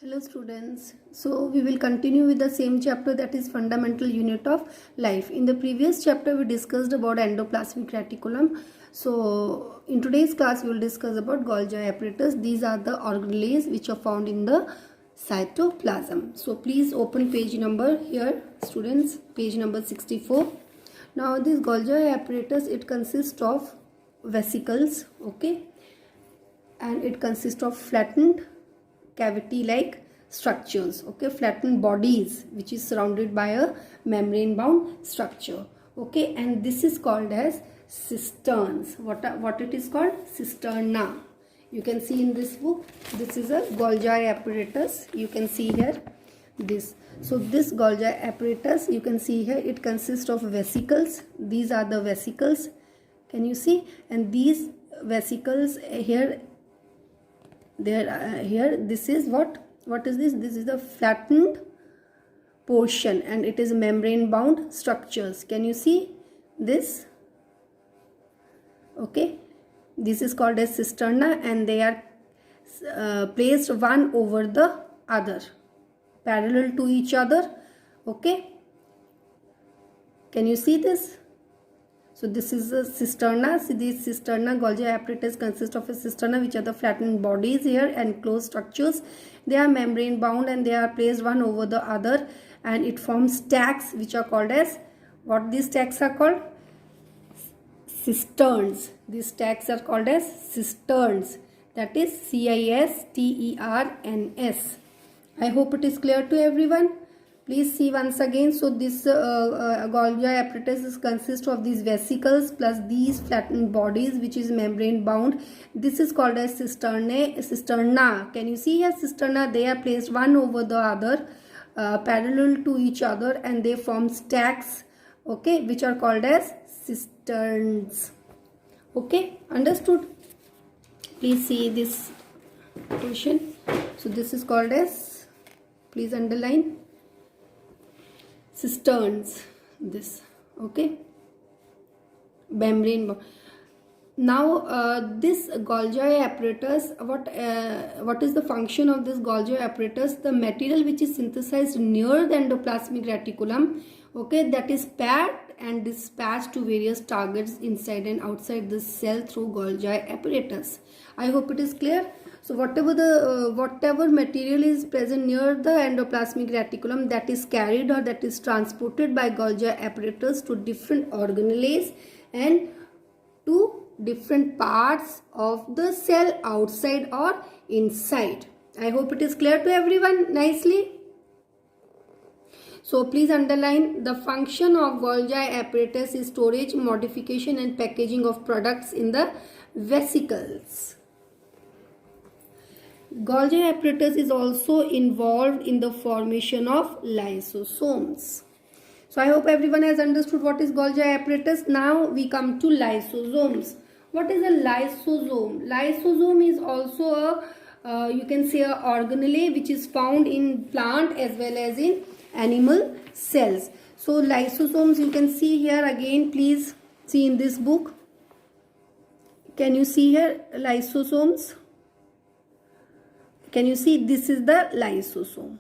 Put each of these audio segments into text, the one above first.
Hello students, so we will continue with the same chapter, that is fundamental unit of life. In the previous chapter we discussed about endoplasmic reticulum. So in today's class we will discuss about Golgi apparatus. These are the organelles which are found in the cytoplasm. So please open page number here students, page number 64. Now this Golgi apparatus, it consists of vesicles, okay, and it consists of flattened cavity like structures, okay, flattened bodies which is surrounded by a membrane bound structure, okay, and this is called as cisterns. What it is called? Cisterna. You can see in this book, this is a Golgi apparatus. You can see here this. So this Golgi apparatus, you can see here, it consists of vesicles. These are the vesicles, can you see? And these vesicles here, here this is what is this? This is the flattened portion and it is membrane bound structures. Can you see this? Okay, this is called as cisterna and they are placed one over the other, parallel to each other, okay. Can you see this? So this is a cisterna. See, these cisterna, Golgi apparatus consist of a cisterna, which are the flattened bodies here and closed structures. They are membrane bound and they are placed one over the other and it forms stacks which are called as, what these stacks are called? Cisterns. These stacks are called as cisterns. That is CISTERNS. I hope it is clear to everyone. Please see once again. So this Golgi apparatus consists of these vesicles plus these flattened bodies which is membrane bound. This is called as cisterna. Can you see here cisterna? They are placed one over the other, parallel to each other and they form stacks, okay, which are called as cisterns. Okay, understood? Please see this question. So this is called as, please underline, cisterns, this, okay, membrane bound. Now this Golgi apparatus, what is the function of this Golgi apparatus? The material which is synthesized near the endoplasmic reticulum, okay, that is packed and dispatched to various targets inside and outside the cell through Golgi apparatus. I hope it is clear. So whatever material is present near the endoplasmic reticulum, that is carried or that is transported by Golgi apparatus to different organelles and to different parts of the cell outside or inside. I hope it is clear to everyone nicely. So please underline, the function of Golgi apparatus is storage, modification and packaging of products in the vesicles. Golgi apparatus is also involved in the formation of lysosomes. So I hope everyone has understood what is Golgi apparatus. Now we come to lysosomes. What is a lysosome? Lysosome is also a you can say a organelle which is found in plant as well as in animal cells. So lysosomes, you can see here again, please see in this book. Can you see here lysosomes? Can you see? This is the lysosome.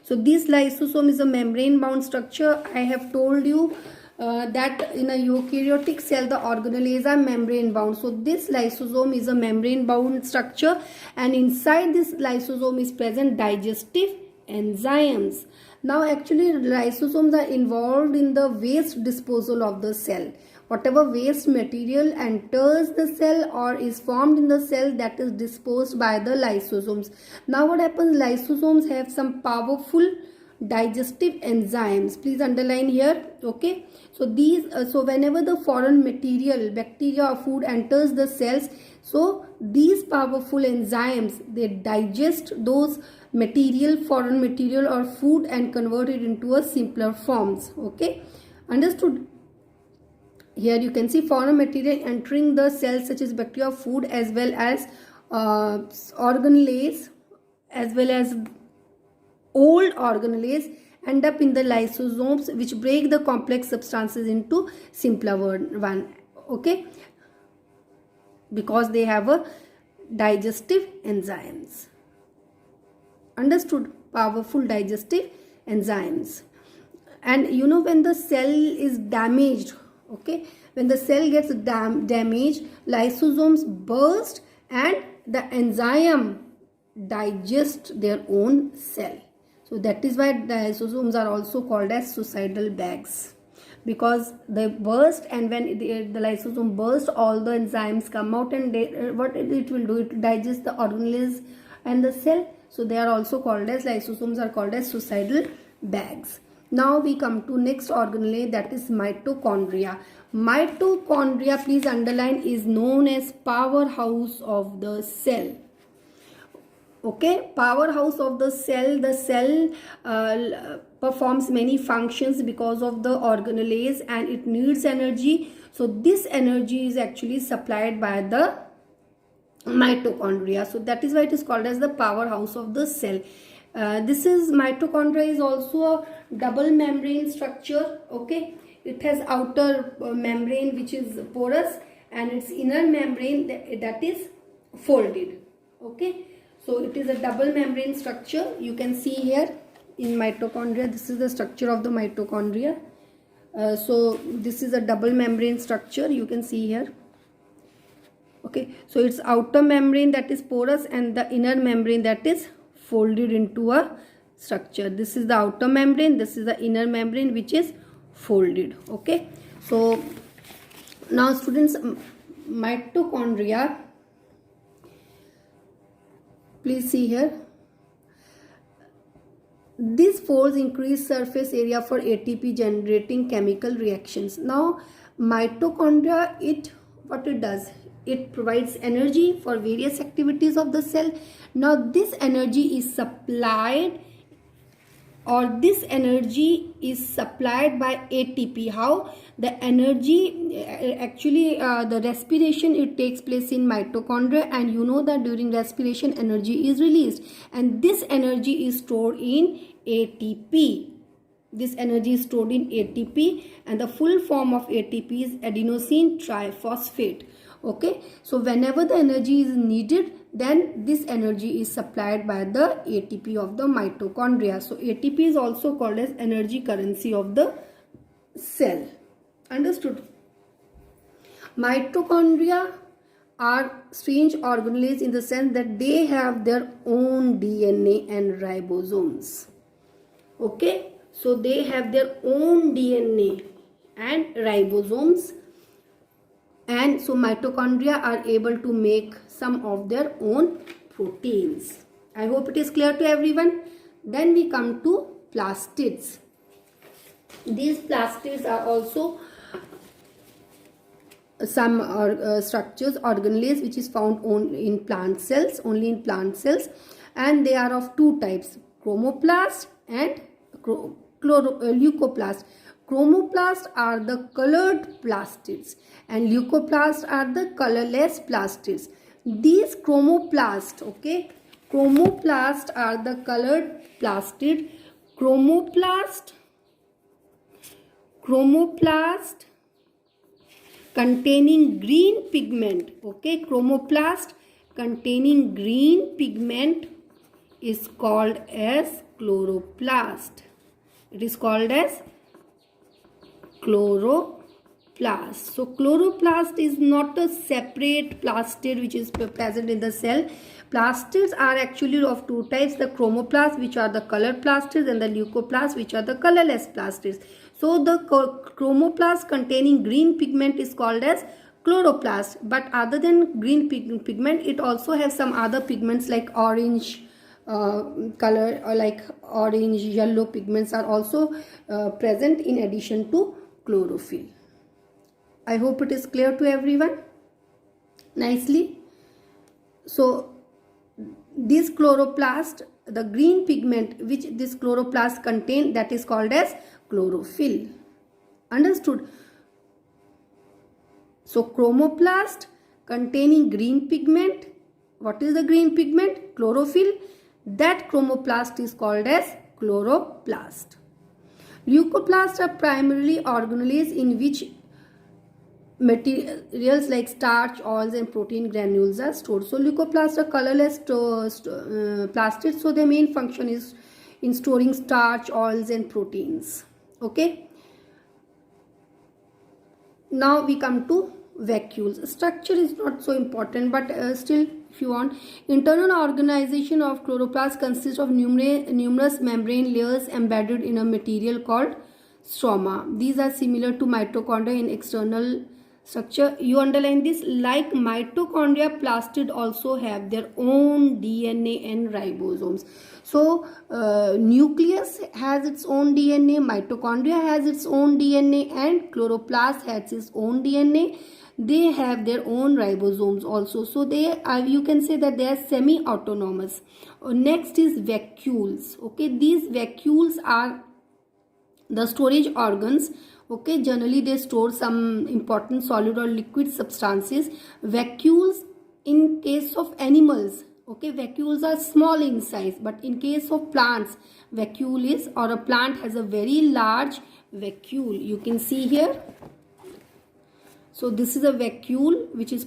So this lysosome is a membrane bound structure. I have told you that in a eukaryotic cell the organelles are membrane bound. So this lysosome is a membrane bound structure and inside this lysosome is present digestive enzymes. Now actually lysosomes are involved in the waste disposal of the cell. Whatever waste material enters the cell or is formed in the cell, that is disposed by the lysosomes. Now what happens? Lysosomes have some powerful digestive enzymes. Please underline here, okay. So these so whenever the foreign material, bacteria or food enters the cells, so these powerful enzymes, they digest those material, foreign material or food and convert it into a simpler forms, okay, understood? Here you can see foreign material entering the cells such as bacteria, food as well as organelles as well as old organelles end up in the lysosomes which break the complex substances into simpler one, okay, because they have a digestive enzymes. Understood? Powerful digestive enzymes. And you know, when the cell is damaged, okay, when the cell gets damaged, lysosomes burst and the enzyme digest their own cell. So that is why the lysosomes are also called as suicidal bags, because they burst, and when the lysosome burst, all the enzymes come out, and what it will do, it will digest the organelles and the cell. So they are also called as, lysosomes are called as suicidal bags. Now we come to next organelle, that is mitochondria. Mitochondria, please underline, is known as powerhouse of the cell. Okay, powerhouse of the cell. The cell performs many functions because of the organelles, and it needs energy. So this energy is actually supplied by the mitochondria. So that is why it is called as the powerhouse of the cell. This is, mitochondria is also a double membrane structure. Okay, it has outer membrane which is porous, and its inner membrane that is folded. Okay, so it is a double membrane structure. You can see here in mitochondria, this is the structure of the mitochondria. So this is a double membrane structure, you can see here. Okay, so its outer membrane that is porous, and the inner membrane that is folded into a structure. This is the outer membrane, this is the inner membrane which is folded. Okay, so now students, mitochondria, please see here, these folds increase surface area for ATP generating chemical reactions. Now mitochondria, what it does, it provides energy for various activities of the cell. Now this energy is supplied, or this energy is supplied by ATP. How? The energy, actually the respiration, it takes place in mitochondria, and you know that during respiration energy is released, and this energy is stored in ATP. This energy is stored in ATP, and the full form of ATP is adenosine triphosphate. Okay, so whenever the energy is needed, then this energy is supplied by the ATP of the mitochondria. So ATP is also called as energy currency of the cell. Understood? Mitochondria are strange organelles in the sense that they have their own DNA and ribosomes. Okay, so they have their own DNA and ribosomes, and so mitochondria are able to make some of their own proteins. I hope it is clear to everyone. Then we come to plastids. These plastids are also some structures, organelles, which is found only in plant cells, and they are of two types, chromoplast and leucoplast. Chromoplasts are the colored plastids, and leucoplasts are the colorless plastids. These chromoplasts, okay, chromoplasts are the colored plastid. Chromoplast containing green pigment, okay, chromoplast containing green pigment is called as chloroplast. It is called as chloroplast. So chloroplast is not a separate plastid which is present in the cell. Plastids are actually of two types, the chromoplasts, which are the colored plastids, and the leucoplasts, which are the colorless plastids. So the chromoplast containing green pigment is called as chloroplast. But other than green pigment, it also has some other pigments like orange color, or like orange, yellow pigments are also present in addition to chlorophyll. I hope it is clear to everyone nicely. So this chloroplast, the green pigment which this chloroplast contain, that is called as chlorophyll. Understood? So chromoplast containing green pigment. What is the green pigment? Chlorophyll. That chromoplast is called as chloroplast. Leucoplasts are primarily organelles in which materials like starch, oils, and protein granules are stored. So leucoplasts are colorless plastids. So their main function is in storing starch, oils, and proteins. Okay. Now we come to vacuoles. Structure is not so important, but still, if you want, internal organization of chloroplast consists of numerous membrane layers embedded in a material called stroma. These are similar to mitochondria in external structure. You underline this. Like mitochondria, plastid also have their own DNA and ribosomes. So nucleus has its own DNA, mitochondria has its own DNA, and chloroplast has its own DNA. They have their own ribosomes also. So they are, you can say that they are semi-autonomous. Next is vacuoles. Okay, these vacuoles are the storage organs. Okay, generally they store some important solid or liquid substances. Vacuoles in case of animals, okay, vacuoles are small in size, but in case of plants, vacuole is, or a plant has a very large vacuole. You can see here. So this is a vacuole which is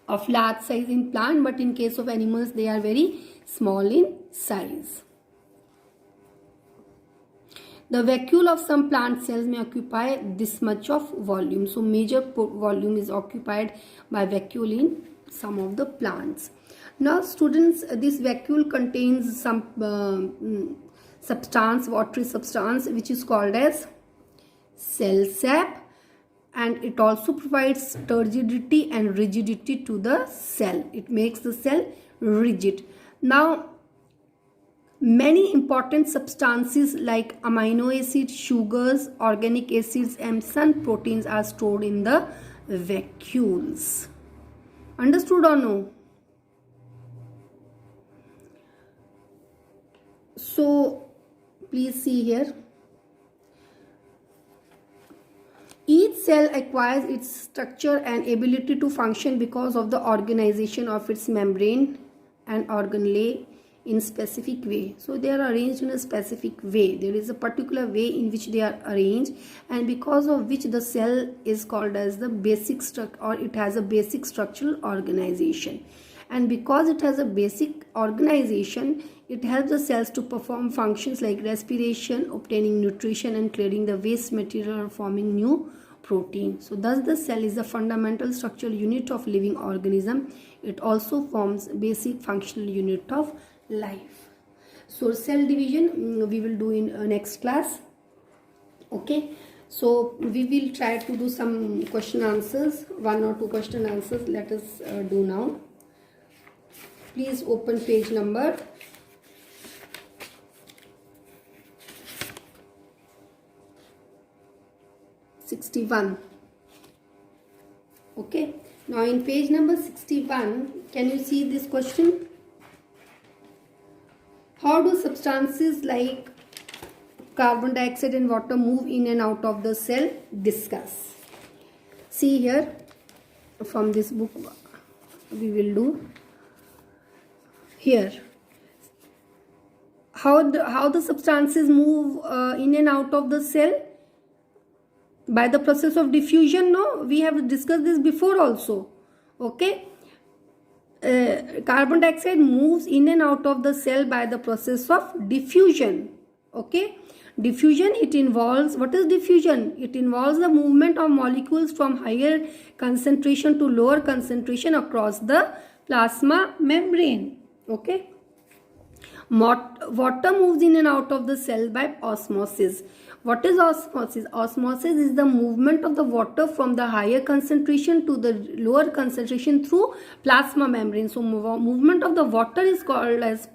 of large size in plant, but in case of animals they are very small in size. The vacuole of some plant cells may occupy this much of volume. So major volume is occupied by vacuole in some of the plants. Now students, this vacuole contains some substance, watery substance, which is called as cell sap, and it also provides turgidity and rigidity to the cell. It makes the cell rigid. Now many important substances like amino acids, sugars, organic acids, and some proteins are stored in the vacuoles. Understood or no? So please see here. Each cell acquires its structure and ability to function because of the organization of its membrane and organelle in specific way. So they are arranged in a specific way. There is a particular way in which they are arranged, and because of which the cell is called as the basic structure, or it has a basic structural organization. And because it has a basic organization, it helps the cells to perform functions like respiration, obtaining nutrition, and clearing the waste material or forming new protein. So thus the cell is the fundamental structural unit of living organism. It also forms basic functional unit of life. So cell division we will do in next class. Okay, so we will try to do some question answers, 1 or 2 question answers. Let us do now. Please open page number 61. Okay, now in page number 61, can you see this question? How do substances like carbon dioxide and water move in and out of the cell? Discuss. See here, from this book we will do here. How the substances move in and out of the cell? By the process of diffusion. No, we have discussed this before also. Okay, carbon dioxide moves in and out of the cell by the process of diffusion. Okay, diffusion, it involves, what is diffusion? It involves the movement of molecules from higher concentration to lower concentration across the plasma membrane. Okay, water moves in and out of the cell by osmosis. What is osmosis? Osmosis is the movement of the water from the higher concentration to the lower concentration through plasma membrane. So movement of the water is called as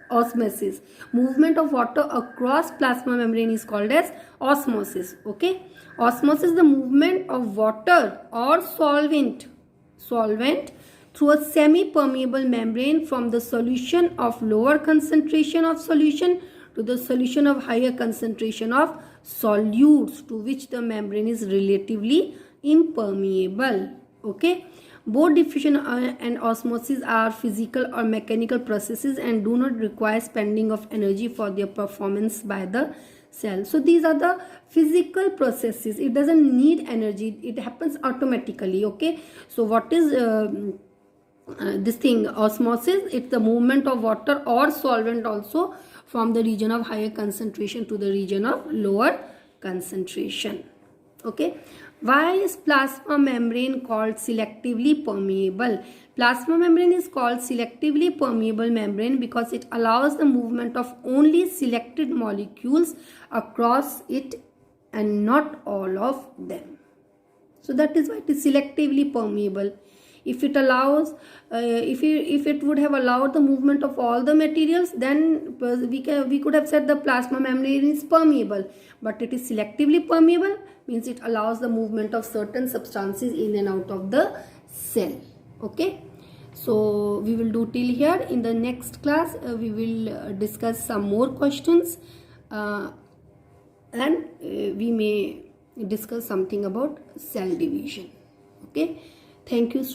osmosis. Movement of water across plasma membrane is called as osmosis. Okay, osmosis is the movement of water or solvent through a semi-permeable membrane from the solution of lower concentration of solution to the solution of higher concentration of solutes, to which the membrane is relatively impermeable. Okay, both diffusion and osmosis are physical or mechanical processes and do not require spending of energy for their performance by the cell. So these are the physical processes. It doesn't need energy. It happens automatically. Okay. So what is this thing, osmosis? It's the movement of water or solvent also from the region of higher concentration to the region of lower concentration. Okay. Why is plasma membrane called selectively permeable? Plasma membrane is called selectively permeable membrane because it allows the movement of only selected molecules across it and not all of them. So that is why it is selectively permeable. If it allows, if it would have allowed the movement of all the materials, then we could have said the plasma membrane is permeable. But it is selectively permeable, means it allows the movement of certain substances in and out of the cell. Okay. So we will do till here. In the next class, we will discuss some more questions, and we may discuss something about cell division. Okay. Thank you, students.